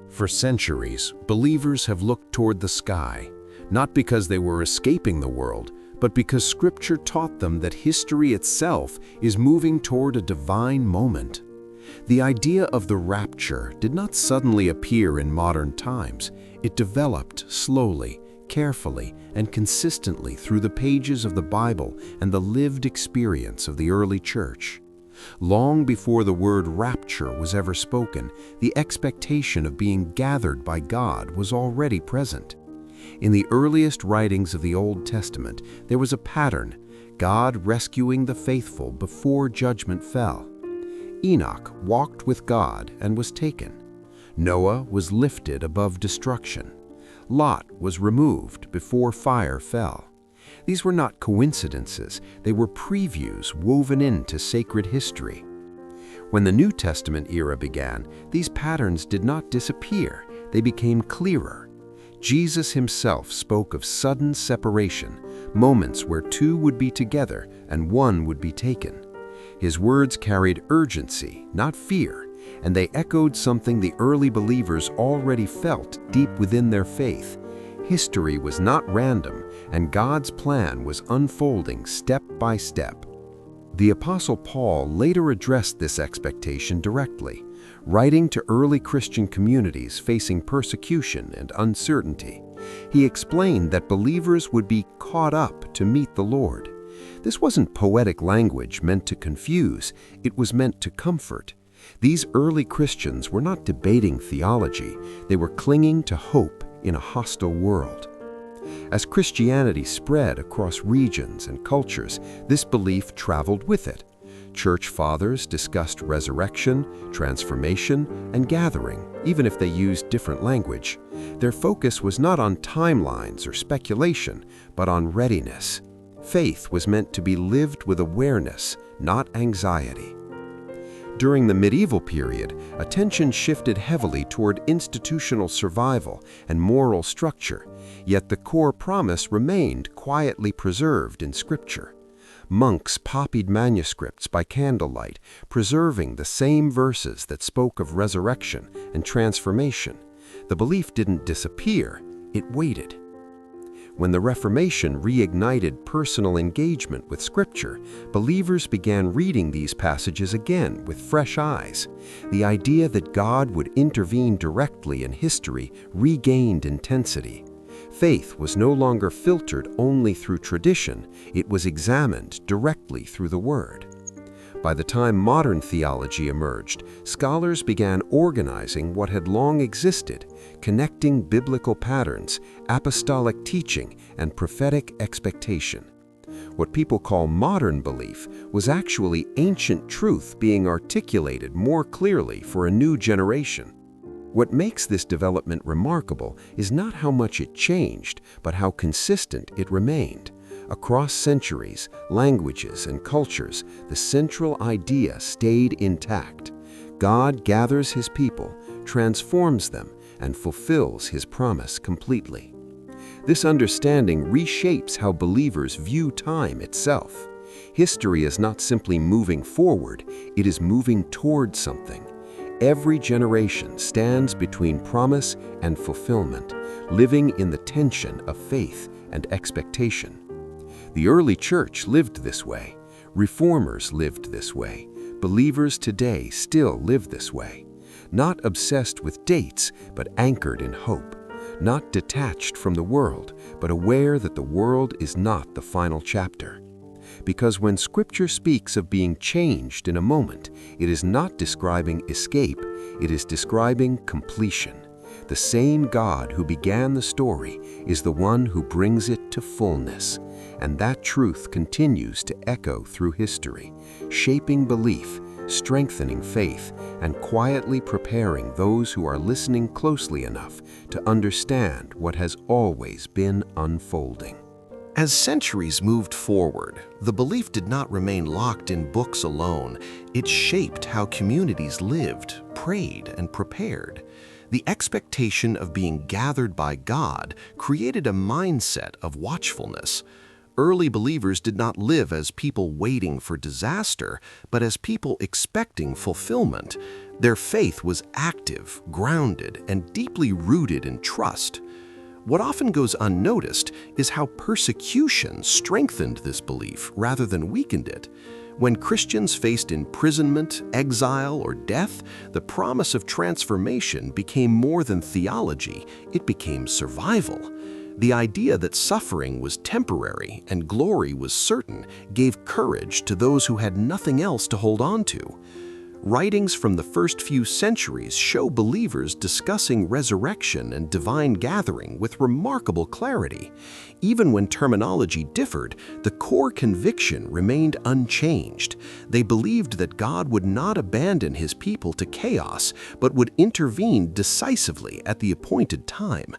For centuries, believers have looked toward the sky, not because they were escaping the world, but because Scripture taught them that history itself is moving toward a divine moment. The idea of the rapture did not suddenly appear in modern times. It developed slowly, carefully, and consistently through the pages of the Bible and the lived experience of the early church. Long before the word rapture was ever spoken, the expectation of being gathered by God was already present. In the earliest writings of the Old Testament, there was a pattern: God rescuing the faithful before judgment fell. Enoch walked with God and was taken. Noah was lifted above destruction. Lot was removed before fire fell. These were not coincidences, they were previews woven into sacred history. When the New Testament era began, these patterns did not disappear, they became clearer. Jesus himself spoke of sudden separation, moments where two would be together and one would be taken. His words carried urgency, not fear, and they echoed something the early believers already felt deep within their faith. History was not random, and God's plan was unfolding step by step. The Apostle Paul later addressed this expectation directly, writing to early Christian communities facing persecution and uncertainty. He explained that believers would be caught up to meet the Lord. This wasn't poetic language meant to confuse, it was meant to comfort. These early Christians were not debating theology, they were clinging to hope in a hostile world. As Christianity spread across regions and cultures, this belief traveled with it. Church fathers discussed resurrection, transformation, and gathering, even if they used different language. Their focus was not on timelines or speculation, but on readiness. Faith was meant to be lived with awareness, not anxiety. During the medieval period, attention shifted heavily toward institutional survival and moral structure, yet the core promise remained quietly preserved in Scripture. Monks copied manuscripts by candlelight, preserving the same verses that spoke of resurrection and transformation. The belief didn't disappear, it waited. When the Reformation reignited personal engagement with Scripture, believers began reading these passages again with fresh eyes. The idea that God would intervene directly in history regained intensity. Faith was no longer filtered only through tradition, it was examined directly through the Word. By the time modern theology emerged, scholars began organizing what had long existed, connecting biblical patterns, apostolic teaching, and prophetic expectation. What people call modern belief was actually ancient truth being articulated more clearly for a new generation. What makes this development remarkable is not how much it changed, but how consistent it remained. Across centuries, languages, and cultures, the central idea stayed intact. God gathers His people, transforms them, and fulfills His promise completely. This understanding reshapes how believers view time itself. History is not simply moving forward, it is moving toward something. Every generation stands between promise and fulfillment, living in the tension of faith and expectation. The early church lived this way. Reformers lived this way. Believers today still live this way. Not obsessed with dates, but anchored in hope. Not detached from the world, but aware that the world is not the final chapter. Because when Scripture speaks of being changed in a moment, it is not describing escape, it is describing completion. The same God who began the story is the one who brings it to fullness. And that truth continues to echo through history, shaping belief, strengthening faith, and quietly preparing those who are listening closely enough to understand what has always been unfolding. As centuries moved forward, the belief did not remain locked in books alone. It shaped how communities lived, prayed, and prepared. The expectation of being gathered by God created a mindset of watchfulness. Early believers did not live as people waiting for disaster, but as people expecting fulfillment. Their faith was active, grounded, and deeply rooted in trust. What often goes unnoticed is how persecution strengthened this belief rather than weakened it. When Christians faced imprisonment, exile, or death, the promise of transformation became more than theology, it became survival. The idea that suffering was temporary and glory was certain gave courage to those who had nothing else to hold on to. Writings from the first few centuries show believers discussing resurrection and divine gathering with remarkable clarity. Even when terminology differed, the core conviction remained unchanged. They believed that God would not abandon his people to chaos, but would intervene decisively at the appointed time.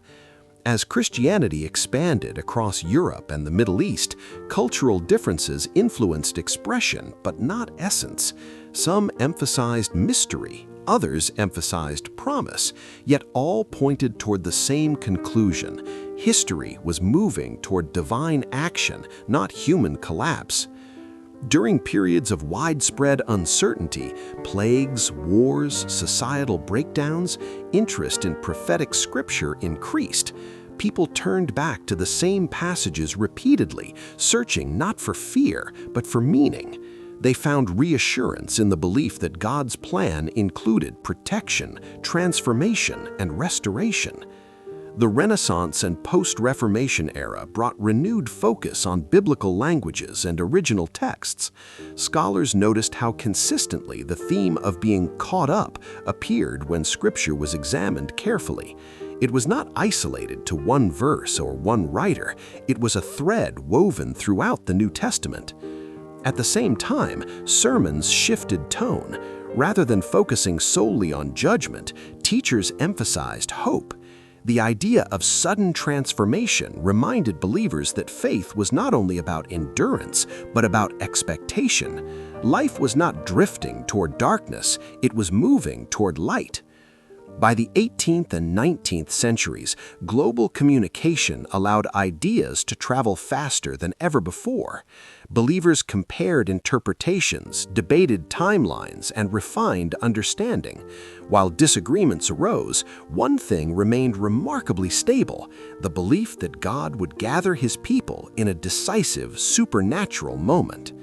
As Christianity expanded across Europe and the Middle East, cultural differences influenced expression but not essence. Some emphasized mystery, others emphasized promise, yet all pointed toward the same conclusion. History was moving toward divine action, not human collapse. During periods of widespread uncertainty, plagues, wars, societal breakdowns, interest in prophetic scripture increased. People turned back to the same passages repeatedly, searching not for fear, but for meaning. They found reassurance in the belief that God's plan included protection, transformation, and restoration. The Renaissance and post-Reformation era brought renewed focus on biblical languages and original texts. Scholars noticed how consistently the theme of being caught up appeared when Scripture was examined carefully. It was not isolated to one verse or one writer. It was a thread woven throughout the New Testament. At the same time, sermons shifted tone. Rather than focusing solely on judgment, teachers emphasized hope. The idea of sudden transformation reminded believers that faith was not only about endurance, but about expectation. Life was not drifting toward darkness, it was moving toward light. By the 18th and 19th centuries, global communication allowed ideas to travel faster than ever before. Believers compared interpretations, debated timelines, and refined understanding. While disagreements arose, one thing remained remarkably stable: the belief that God would gather his people in a decisive, supernatural moment.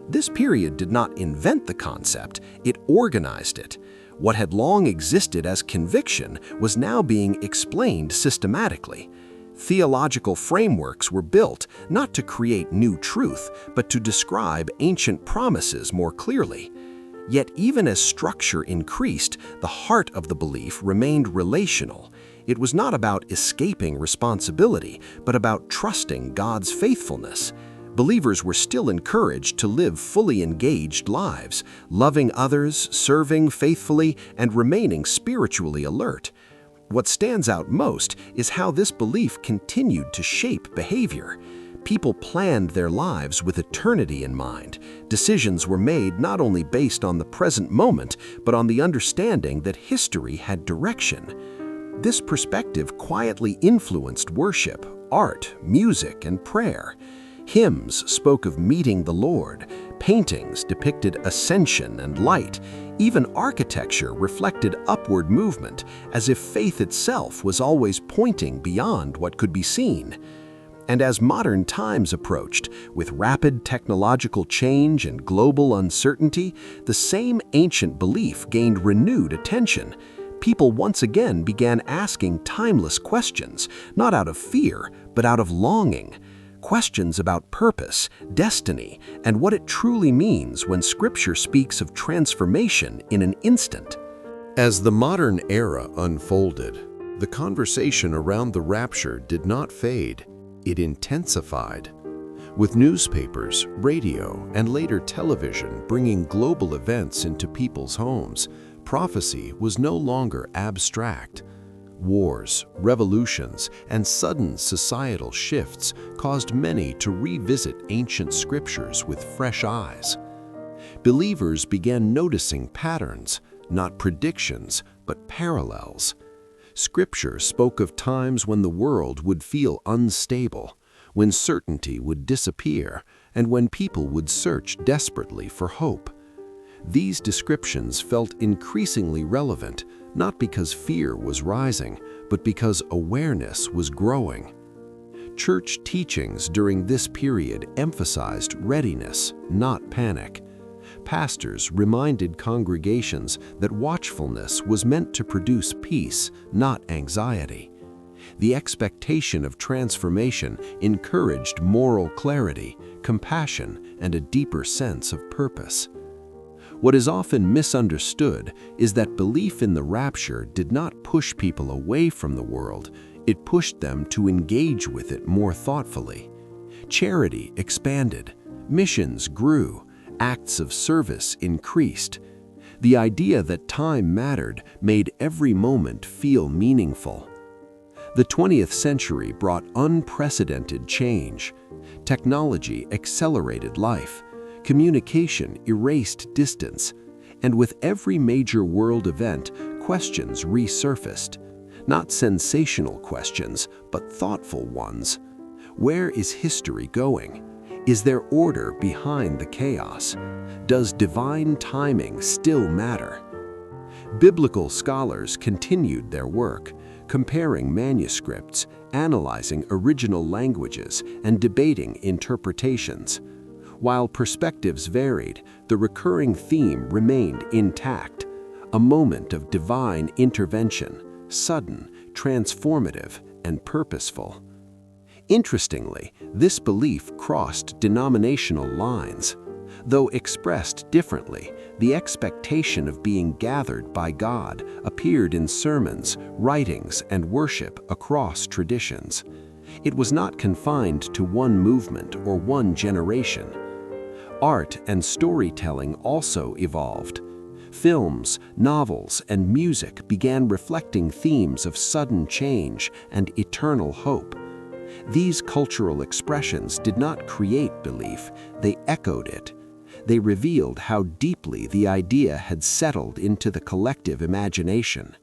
This period did not invent the concept, it organized it. What had long existed as conviction was now being explained systematically. Theological frameworks were built not to create new truth, but to describe ancient promises more clearly. Yet even as structure increased, the heart of the belief remained relational. It was not about escaping responsibility, but about trusting God's faithfulness. Believers were still encouraged to live fully engaged lives, loving others, serving faithfully, and remaining spiritually alert. What stands out most is how this belief continued to shape behavior. People planned their lives with eternity in mind. Decisions were made not only based on the present moment, but on the understanding that history had direction. This perspective quietly influenced worship, art, music, and prayer. Hymns spoke of meeting the Lord, paintings depicted ascension and light, even architecture reflected upward movement, as if faith itself was always pointing beyond what could be seen. And as modern times approached, with rapid technological change and global uncertainty, the same ancient belief gained renewed attention. People once again began asking timeless questions, not out of fear, but out of longing. Questions about purpose, destiny, and what it truly means when Scripture speaks of transformation in an instant. As the modern era unfolded, the conversation around the rapture did not fade, it intensified. With newspapers, radio, and later television bringing global events into people's homes, prophecy was no longer abstract. Wars, revolutions, and sudden societal shifts caused many to revisit ancient scriptures with fresh eyes. Believers began noticing patterns, not predictions, but parallels. Scripture spoke of times when the world would feel unstable, when certainty would disappear, and when people would search desperately for hope. These descriptions felt increasingly relevant, not because fear was rising, but because awareness was growing. Church teachings during this period emphasized readiness, not panic. Pastors reminded congregations that watchfulness was meant to produce peace, not anxiety. The expectation of transformation encouraged moral clarity, compassion, and a deeper sense of purpose. What is often misunderstood is that belief in the rapture did not push people away from the world, it pushed them to engage with it more thoughtfully. Charity expanded, missions grew, acts of service increased. The idea that time mattered made every moment feel meaningful. The 20th century brought unprecedented change. Technology accelerated life. Communication erased distance. And with every major world event, questions resurfaced. Not sensational questions, but thoughtful ones. Where is history going? Is there order behind the chaos? Does divine timing still matter? Biblical scholars continued their work, comparing manuscripts, analyzing original languages, and debating interpretations. While perspectives varied, the recurring theme remained intact, a moment of divine intervention, sudden, transformative, and purposeful. Interestingly, this belief crossed denominational lines. Though expressed differently, the expectation of being gathered by God appeared in sermons, writings, and worship across traditions. It was not confined to one movement or one generation. Art and storytelling also evolved. Films, novels, and music began reflecting themes of sudden change and eternal hope. These cultural expressions did not create belief, they echoed it. They revealed how deeply the idea had settled into the collective imagination.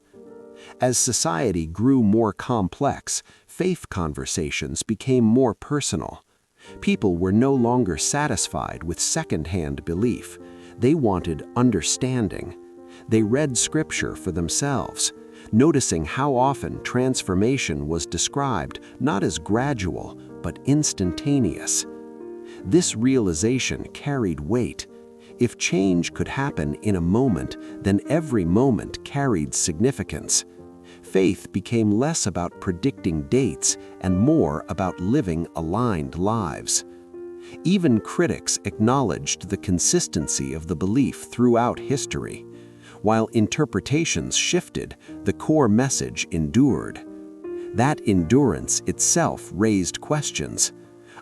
As society grew more complex, faith conversations became more personal. People were no longer satisfied with second-hand belief. They wanted understanding. They read Scripture for themselves, noticing how often transformation was described not as gradual, but instantaneous. This realization carried weight. If change could happen in a moment, then every moment carried significance. Faith became less about predicting dates and more about living aligned lives. Even critics acknowledged the consistency of the belief throughout history. While interpretations shifted, the core message endured. That endurance itself raised questions.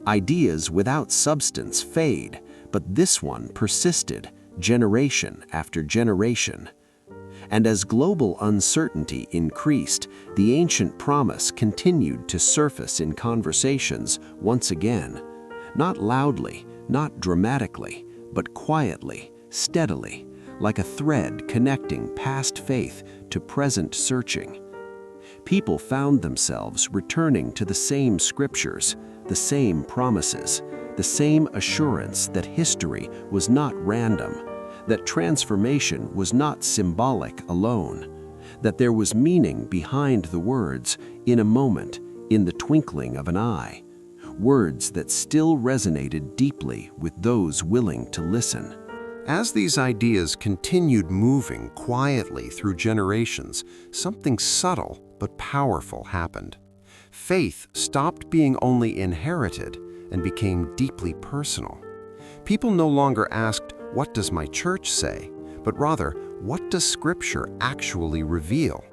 Ideas without substance fade, but this one persisted, generation after generation. And as global uncertainty increased, the ancient promise continued to surface in conversations once again. Not loudly, not dramatically, but quietly, steadily, like a thread connecting past faith to present searching. People found themselves returning to the same scriptures, the same promises, the same assurance that history was not random, that transformation was not symbolic alone, that there was meaning behind the words, in a moment, in the twinkling of an eye, words that still resonated deeply with those willing to listen. As these ideas continued moving quietly through generations, something subtle but powerful happened. Faith stopped being only inherited and became deeply personal. People no longer asked, "What does my church say?" but rather, "What does Scripture actually reveal?"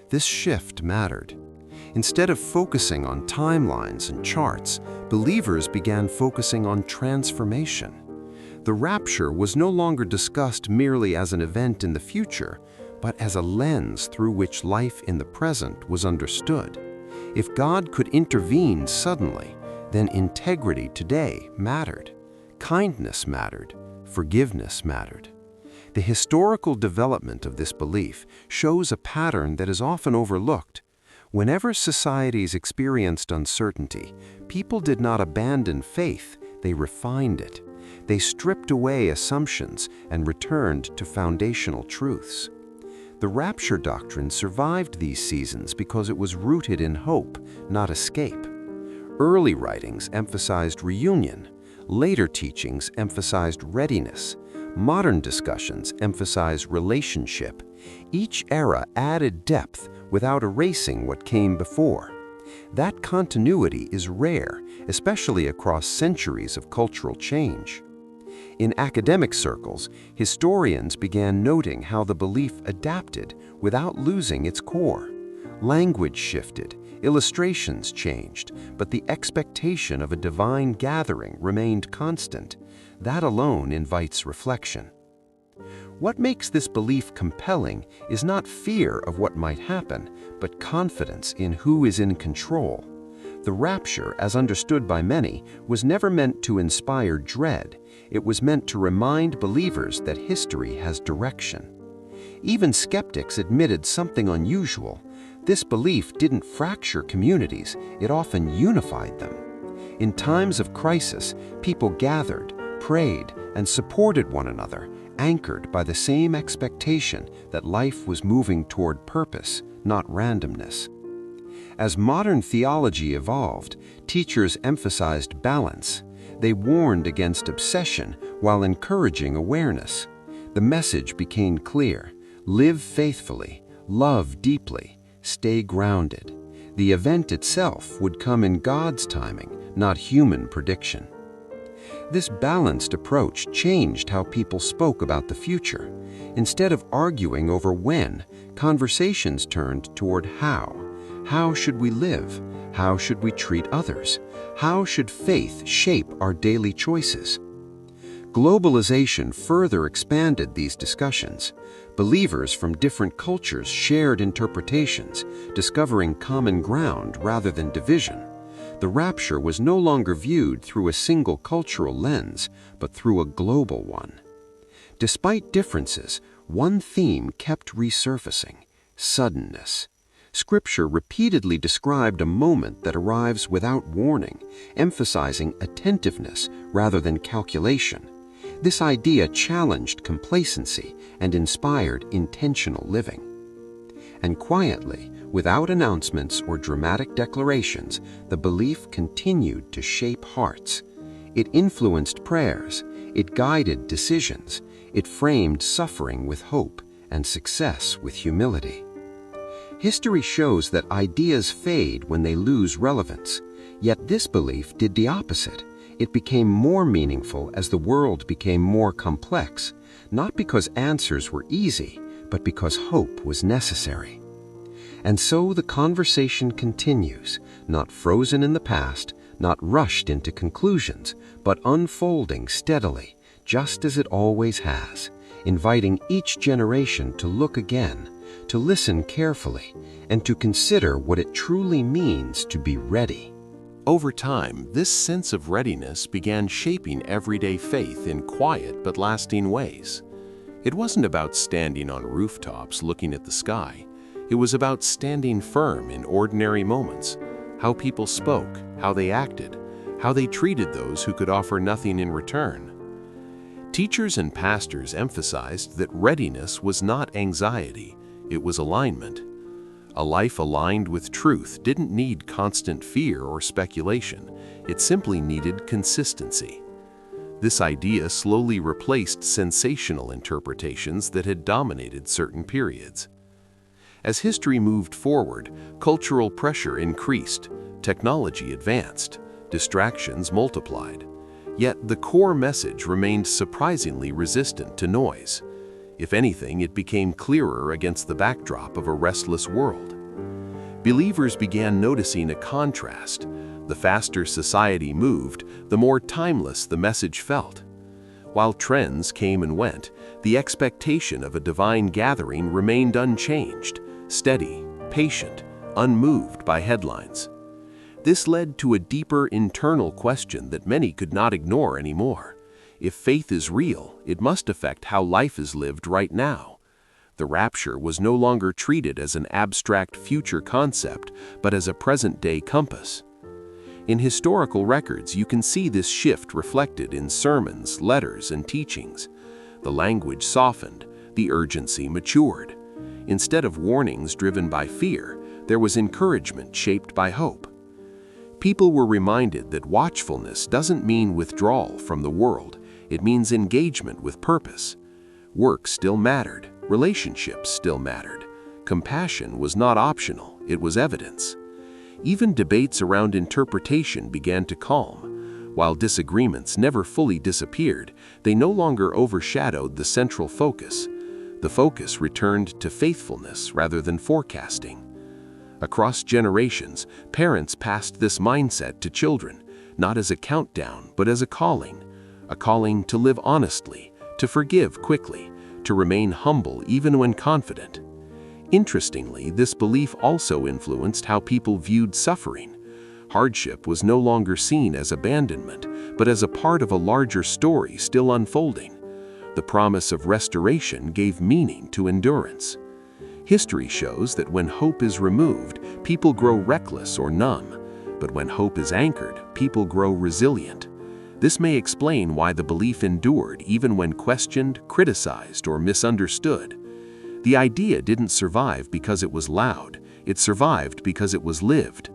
This shift mattered. Instead of focusing on timelines and charts, believers began focusing on transformation. The rapture was no longer discussed merely as an event in the future, but as a lens through which life in the present was understood. If God could intervene suddenly, then integrity today mattered. Kindness mattered. Forgiveness mattered. The historical development of this belief shows a pattern that is often overlooked. Whenever societies experienced uncertainty, people did not abandon faith, they refined it. They stripped away assumptions and returned to foundational truths. The Rapture doctrine survived these seasons because it was rooted in hope, not escape. Early writings emphasized reunion. Later teachings emphasized readiness. Modern discussions emphasize relationship. Each era added depth without erasing what came before. That continuity is rare, especially across centuries of cultural change. In academic circles, historians began noting how the belief adapted without losing its core. Language shifted, illustrations changed, but the expectation of a divine gathering remained constant. That alone invites reflection. What makes this belief compelling is not fear of what might happen, but confidence in who is in control. The rapture, as understood by many, was never meant to inspire dread. It was meant to remind believers that history has direction. Even skeptics admitted something unusual. This belief didn't fracture communities, it often unified them. In times of crisis, people gathered, prayed, and supported one another, anchored by the same expectation that life was moving toward purpose, not randomness. As modern theology evolved, teachers emphasized balance. They warned against obsession while encouraging awareness. The message became clear: live faithfully, love deeply, stay grounded. The event itself would come in God's timing, not human prediction. This balanced approach changed how people spoke about the future. Instead of arguing over when, conversations turned toward how. How should we live? How should we treat others? How should faith shape our daily choices? Globalization further expanded these discussions. Believers from different cultures shared interpretations, discovering common ground rather than division. The rapture was no longer viewed through a single cultural lens, but through a global one. Despite differences, one theme kept resurfacing: suddenness. Scripture repeatedly described a moment that arrives without warning, emphasizing attentiveness rather than calculation. This idea challenged complacency and inspired intentional living. And quietly, without announcements or dramatic declarations, the belief continued to shape hearts. It influenced prayers, it guided decisions, it framed suffering with hope and success with humility. History shows that ideas fade when they lose relevance, yet this belief did the opposite. It became more meaningful as the world became more complex, not because answers were easy, but because hope was necessary. And so the conversation continues, not frozen in the past, not rushed into conclusions, but unfolding steadily, just as it always has, inviting each generation to look again, to listen carefully, and to consider what it truly means to be ready. Over time, this sense of readiness began shaping everyday faith in quiet but lasting ways. It wasn't about standing on rooftops looking at the sky. It was about standing firm in ordinary moments, how people spoke, how they acted, how they treated those who could offer nothing in return. Teachers and pastors emphasized that readiness was not anxiety, it was alignment. A life aligned with truth didn't need constant fear or speculation, it simply needed consistency. This idea slowly replaced sensational interpretations that had dominated certain periods. As history moved forward, cultural pressure increased, technology advanced, distractions multiplied. Yet the core message remained surprisingly resistant to noise. If anything, it became clearer against the backdrop of a restless world. Believers began noticing a contrast. The faster society moved, the more timeless the message felt. While trends came and went, the expectation of a divine gathering remained unchanged, steady, patient, unmoved by headlines. This led to a deeper internal question that many could not ignore anymore. If faith is real, it must affect how life is lived right now. The rapture was no longer treated as an abstract future concept, but as a present-day compass. In historical records, you can see this shift reflected in sermons, letters, and teachings. The language softened, the urgency matured. Instead of warnings driven by fear, there was encouragement shaped by hope. People were reminded that watchfulness doesn't mean withdrawal from the world, it means engagement with purpose. Work still mattered, relationships still mattered. Compassion was not optional, it was evidence. Even debates around interpretation began to calm. While disagreements never fully disappeared, they no longer overshadowed the central focus. The focus returned to faithfulness rather than forecasting. Across generations, parents passed this mindset to children, not as a countdown, but as a calling to live honestly, to forgive quickly, to remain humble even when confident. Interestingly, this belief also influenced how people viewed suffering. Hardship was no longer seen as abandonment, but as a part of a larger story still unfolding. The promise of restoration gave meaning to endurance. History shows that when hope is removed, people grow reckless or numb. But when hope is anchored, people grow resilient. This may explain why the belief endured even when questioned, criticized, or misunderstood. The idea didn't survive because it was loud, it survived because it was lived.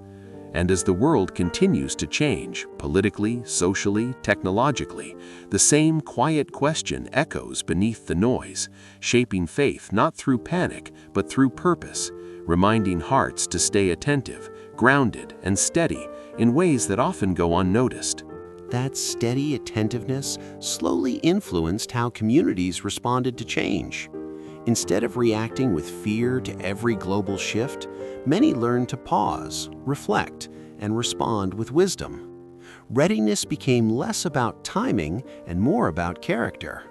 And as the world continues to change, politically, socially, technologically, the same quiet question echoes beneath the noise, shaping faith not through panic, but through purpose, reminding hearts to stay attentive, grounded, and steady in ways that often go unnoticed. That steady attentiveness slowly influenced how communities responded to change. Instead of reacting with fear to every global shift, many learned to pause, reflect, and respond with wisdom. Readiness became less about timing and more about character.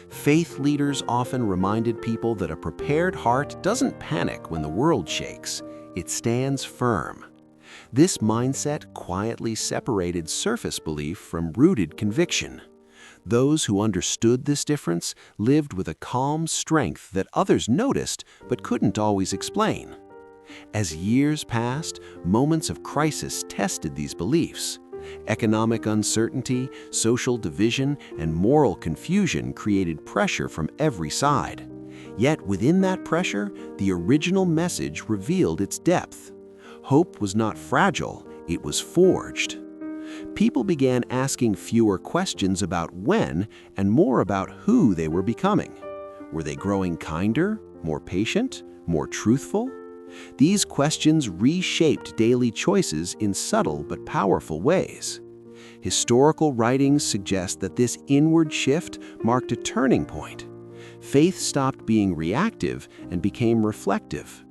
Faith leaders often reminded people that a prepared heart doesn't panic when the world shakes, it stands firm. This mindset quietly separated surface belief from rooted conviction. Those who understood this difference lived with a calm strength that others noticed but couldn't always explain. As years passed, moments of crisis tested these beliefs. Economic uncertainty, social division, and moral confusion created pressure from every side. Yet within that pressure, the original message revealed its depth. Hope was not fragile, it was forged. People began asking fewer questions about when and more about who they were becoming. Were they growing kinder, more patient, more truthful? These questions reshaped daily choices in subtle but powerful ways. Historical writings suggest that this inward shift marked a turning point. Faith stopped being reactive and became reflective.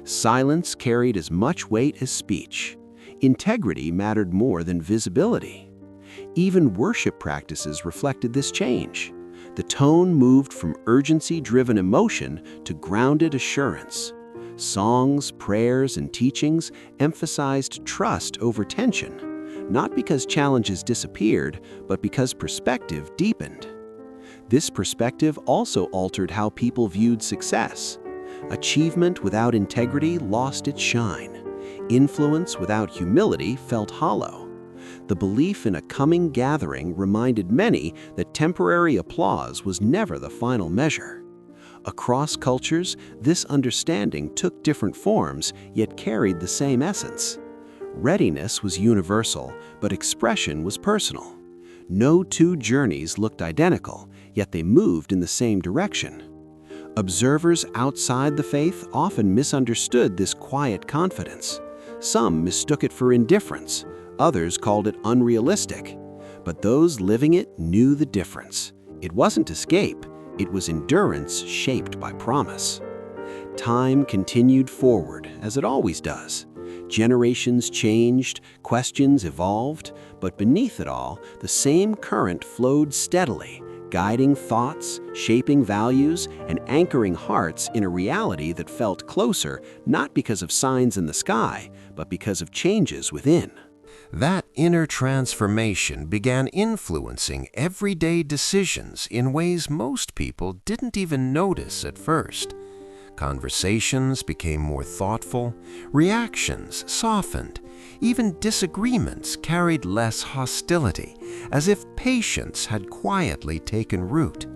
Silence carried as much weight as speech. Integrity mattered more than visibility. Even worship practices reflected this change. The tone moved from urgency-driven emotion to grounded assurance. Songs, prayers, and teachings emphasized trust over tension, not because challenges disappeared, but because perspective deepened. This perspective also altered how people viewed success. Achievement without integrity lost its shine. Influence without humility felt hollow. The belief in a coming gathering reminded many that temporary applause was never the final measure. Across cultures, this understanding took different forms, yet carried the same essence. Readiness was universal, but expression was personal. No two journeys looked identical, yet they moved in the same direction. Observers outside the faith often misunderstood this quiet confidence. Some mistook it for indifference, others called it unrealistic. But those living it knew the difference. It wasn't escape, it was endurance shaped by promise. Time continued forward, as it always does. Generations changed, questions evolved, but beneath it all, the same current flowed steadily, guiding thoughts, shaping values, and anchoring hearts in a reality that felt closer, not because of signs in the sky, but because of changes within. That inner transformation began influencing everyday decisions in ways most people didn't even notice at first. Conversations became more thoughtful, reactions softened, even disagreements carried less hostility, as if patience had quietly taken root.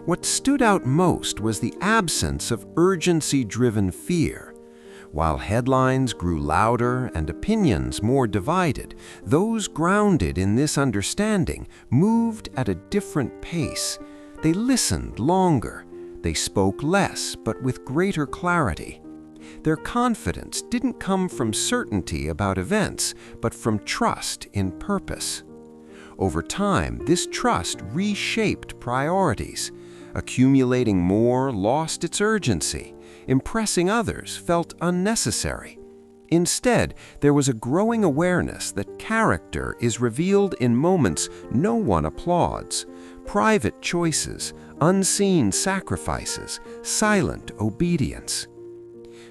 What stood out most was the absence of urgency-driven fear. While headlines grew louder and opinions more divided, those grounded in this understanding moved at a different pace. They listened longer. They spoke less, but with greater clarity. Their confidence didn't come from certainty about events, but from trust in purpose. Over time, this trust reshaped priorities. Accumulating more lost its urgency. Impressing others felt unnecessary. Instead, there was a growing awareness that character is revealed in moments no one applauds, private choices, unseen sacrifices, silent obedience.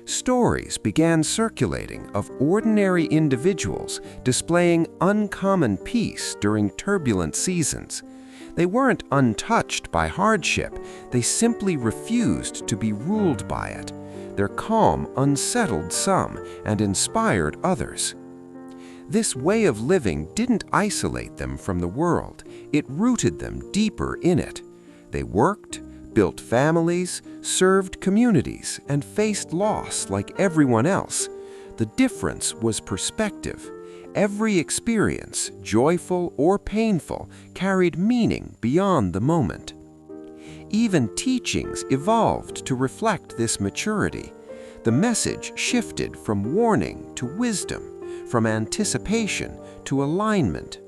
Stories began circulating of ordinary individuals displaying uncommon peace during turbulent seasons. They weren't untouched by hardship, they simply refused to be ruled by it. Their calm unsettled some and inspired others. This way of living didn't isolate them from the world, it rooted them deeper in it. They worked, built families, served communities, and faced loss like everyone else. The difference was perspective. Every experience, joyful or painful, carried meaning beyond the moment. Even teachings evolved to reflect this maturity. The message shifted from warning to wisdom, from anticipation to alignment.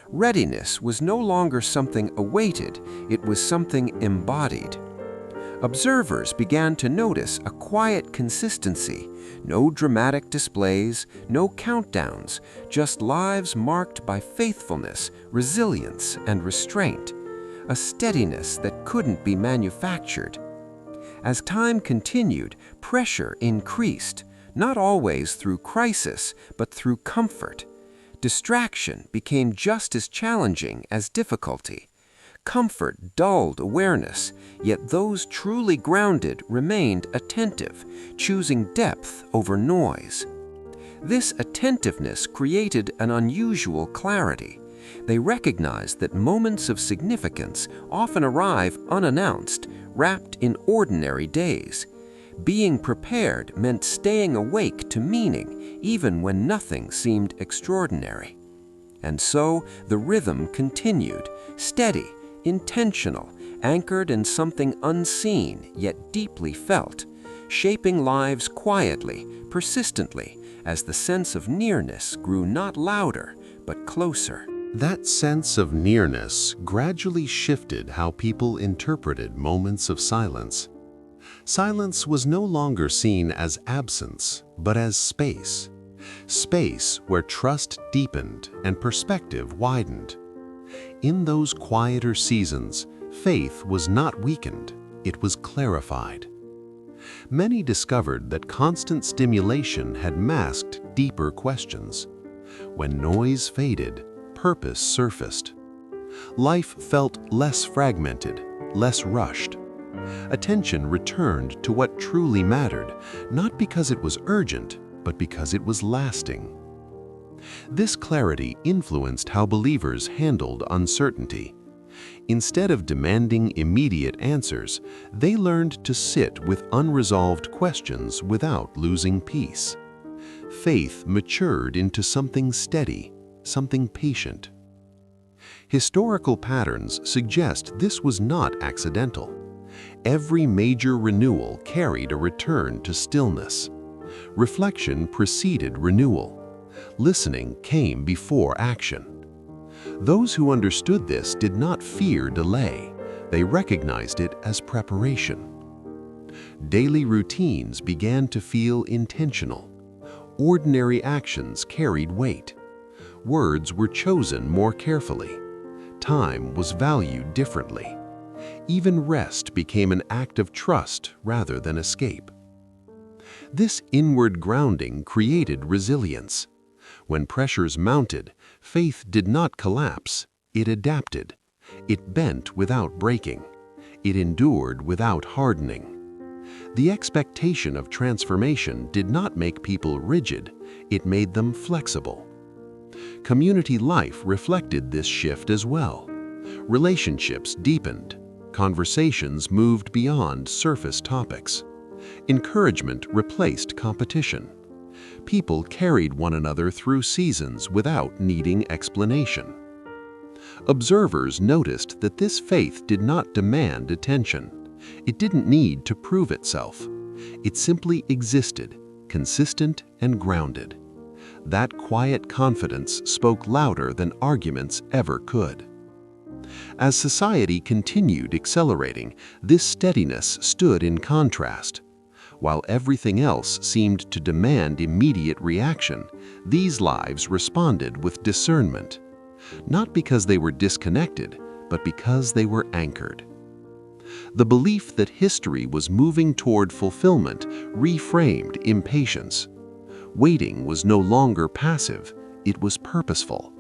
Readiness was no longer something awaited, it was something embodied. Observers began to notice a quiet consistency, no dramatic displays, no countdowns, just lives marked by faithfulness, resilience, and restraint, a steadiness that couldn't be manufactured. As time continued, pressure increased, not always through crisis, but through comfort. Distraction became just as challenging as difficulty. Comfort dulled awareness, yet those truly grounded remained attentive, choosing depth over noise. This attentiveness created an unusual clarity. They recognized that moments of significance often arrive unannounced, wrapped in ordinary days. Being prepared meant staying awake to meaning, even when nothing seemed extraordinary. And so the rhythm continued, steady, intentional, anchored in something unseen yet deeply felt, shaping lives quietly, persistently, as the sense of nearness grew not louder, but closer. That sense of nearness gradually shifted how people interpreted moments of silence. Silence was no longer seen as absence, but as space. Space where trust deepened and perspective widened. In those quieter seasons, faith was not weakened, it was clarified. Many discovered that constant stimulation had masked deeper questions. When noise faded, purpose surfaced. Life felt less fragmented, less rushed. Attention returned to what truly mattered, not because it was urgent, but because it was lasting. This clarity influenced how believers handled uncertainty. Instead of demanding immediate answers, they learned to sit with unresolved questions without losing peace. Faith matured into something steady, something patient. Historical patterns suggest this was not accidental. Every major renewal carried a return to stillness. Reflection preceded renewal. Listening came before action. Those who understood this did not fear delay. They recognized it as preparation. Daily routines began to feel intentional. Ordinary actions carried weight. Words were chosen more carefully. Time was valued differently. Even rest became an act of trust rather than escape. This inward grounding created resilience. When pressures mounted, faith did not collapse, it adapted. It bent without breaking. It endured without hardening. The expectation of transformation did not make people rigid, it made them flexible. Community life reflected this shift as well. Relationships deepened. Conversations moved beyond surface topics. Encouragement replaced competition. People carried one another through seasons without needing explanation. Observers noticed that this faith did not demand attention. It didn't need to prove itself. It simply existed, consistent and grounded. That quiet confidence spoke louder than arguments ever could. As society continued accelerating, this steadiness stood in contrast. While everything else seemed to demand immediate reaction, these lives responded with discernment. Not because they were disconnected, but because they were anchored. The belief that history was moving toward fulfillment reframed impatience. Waiting was no longer passive, it was purposeful.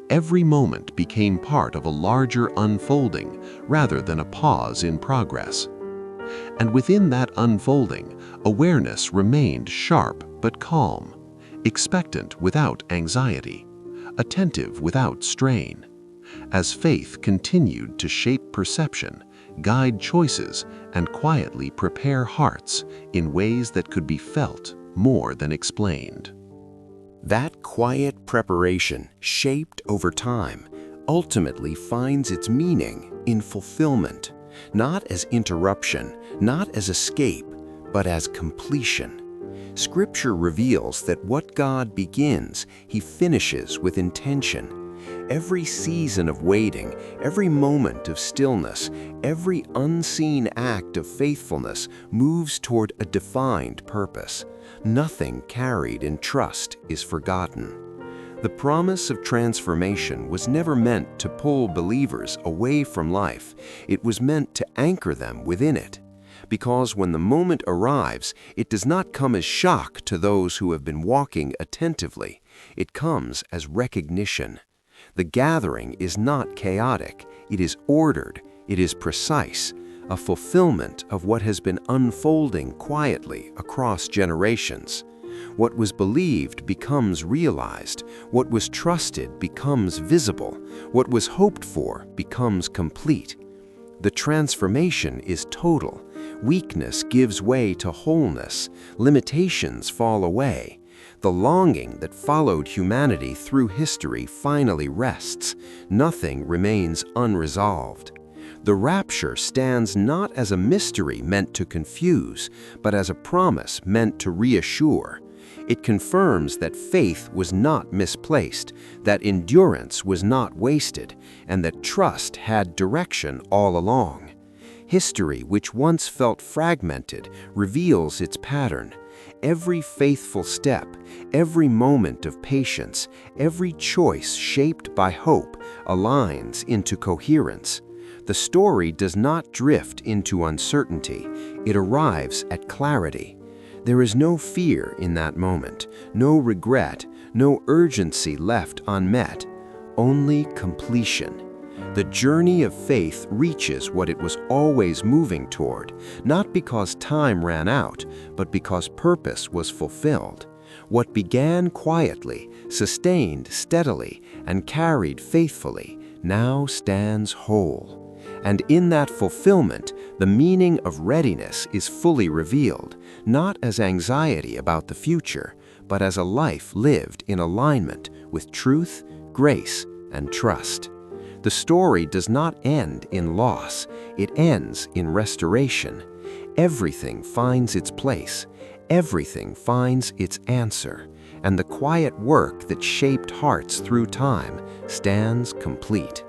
Every moment became part of a larger unfolding rather than a pause in progress. And within that unfolding, awareness remained sharp but calm, expectant without anxiety, attentive without strain. As faith continued to shape perception, guide choices, and quietly prepare hearts in ways that could be felt more than explained. That quiet preparation, shaped over time, ultimately finds its meaning in fulfillment, not as interruption, not as escape, but as completion. Scripture reveals that what God begins, He finishes with intention. Every season of waiting, every moment of stillness, every unseen act of faithfulness moves toward a defined purpose. Nothing carried in trust is forgotten. The promise of transformation was never meant to pull believers away from life. It was meant to anchor them within it. Because when the moment arrives, it does not come as shock to those who have been walking attentively. It comes as recognition. The gathering is not chaotic, it is ordered, it is precise, a fulfillment of what has been unfolding quietly across generations. What was believed becomes realized, what was trusted becomes visible, what was hoped for becomes complete. The transformation is total. Weakness gives way to wholeness, limitations fall away. The longing that followed humanity through history finally rests. Nothing remains unresolved. The rapture stands not as a mystery meant to confuse, but as a promise meant to reassure. It confirms that faith was not misplaced, that endurance was not wasted, and that trust had direction all along. History, which once felt fragmented, reveals its pattern. Every faithful step, every moment of patience, every choice shaped by hope aligns into coherence. The story does not drift into uncertainty, it arrives at clarity. There is no fear in that moment, no regret, no urgency left unmet, only completion. The journey of faith reaches what it was always moving toward, not because time ran out, but because purpose was fulfilled. What began quietly, sustained steadily, and carried faithfully, now stands whole. And in that fulfillment, the meaning of readiness is fully revealed, not as anxiety about the future, but as a life lived in alignment with truth, grace, and trust. The story does not end in loss, it ends in restoration. Everything finds its place, everything finds its answer, and the quiet work that shaped hearts through time stands complete.